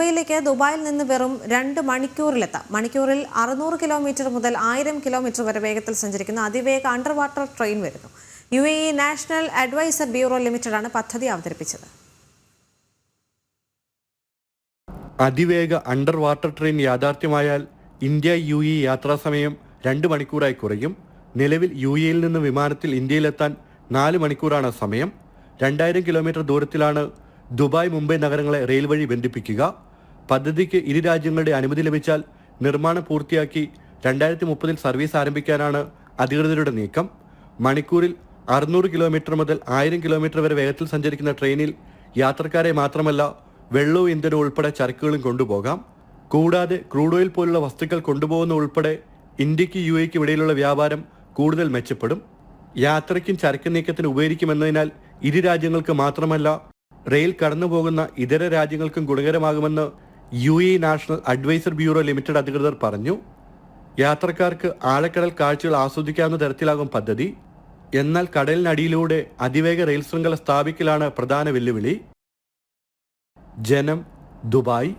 മുംബൈയിലേക്ക് ദുബായിൽ നിന്ന് വെറും 2 മണിക്കൂറിലെത്താം. മണിക്കൂറിൽ 600 കിലോമീറ്റർ മുതൽ 1000 കിലോമീറ്റർ വരെ വേഗത്തിൽ സഞ്ചരിക്കുന്ന അതിവേഗ അണ്ടർ വാട്ടർ ട്രെയിൻ വരുന്നു. UAE നാഷണൽ അഡ്വൈസർ ബ്യൂറോ ലിമിറ്റഡാണ് പദ്ധതി അവതരിപ്പിച്ചത്. അതിവേഗ അണ്ടർ വാട്ടർ ട്രെയിൻ യാഥാർത്ഥ്യമായാൽ ഇന്ത്യ UAE യാത്രാ സമയം 2 മണിക്കൂറായി കുറയും. നിലവിൽ UAEയിൽ നിന്ന് വിമാനത്തിൽ ഇന്ത്യയിലെത്താൻ 4 മണിക്കൂറാണ് സമയം. 2000 കിലോമീറ്റർ ദൂരത്തിലാണ് ദുബായ് മുംബൈ നഗരങ്ങളെ റെയിൽ വഴി ബന്ധിപ്പിക്കുക. പദ്ധതിക്ക് ഇരു രാജ്യങ്ങളുടെ അനുമതി ലഭിച്ചാൽ നിർമ്മാണം പൂർത്തിയാക്കി 2030 സർവീസ് ആരംഭിക്കാനാണ് അധികൃതരുടെ നീക്കം. മണിക്കൂറിൽ 600 കിലോമീറ്റർ മുതൽ 1000 കിലോമീറ്റർ വരെ വേഗത്തിൽ സഞ്ചരിക്കുന്ന ട്രെയിനിൽ യാത്രക്കാരെ മാത്രമല്ല വെള്ളവും ഇന്ധനവും ഉൾപ്പെടെ ചരക്കുകളും കൊണ്ടുപോകാം. കൂടാതെ ക്രൂഡ് ഓയിൽ പോലുള്ള വസ്തുക്കൾ കൊണ്ടുപോകുന്ന ഉൾപ്പെടെ ഇന്ത്യക്ക് UAEക്ക് ഇടയിലുള്ള വ്യാപാരം കൂടുതൽ മെച്ചപ്പെടും. യാത്രയ്ക്കും ചരക്ക് നീക്കത്തിന് ഉപകരിക്കുമെന്നതിനാൽ ഇരു രാജ്യങ്ങൾക്ക് മാത്രമല്ല റെയിൽ കടന്നുപോകുന്ന ഇതര രാജ്യങ്ങൾക്കും ഗുണകരമാകുമെന്ന് UAE national adviser bureau limited അധികൃതർ പറഞ്ഞു. യാത്രക്കാർക്ക് ആഴക്കടൽ കാഴ്ചകൾ ആസ്വദിക്കാവുന്ന തരത്തിലാകും പദ്ധതി. എന്നാൽ കടലിനടിയിലൂടെ അതിവേഗ റെയിൽ ശൃംഖല സ്ഥാപിക്കലാണ് പ്രധാന വെല്ലുവിളി. ജനം, ദുബായ്.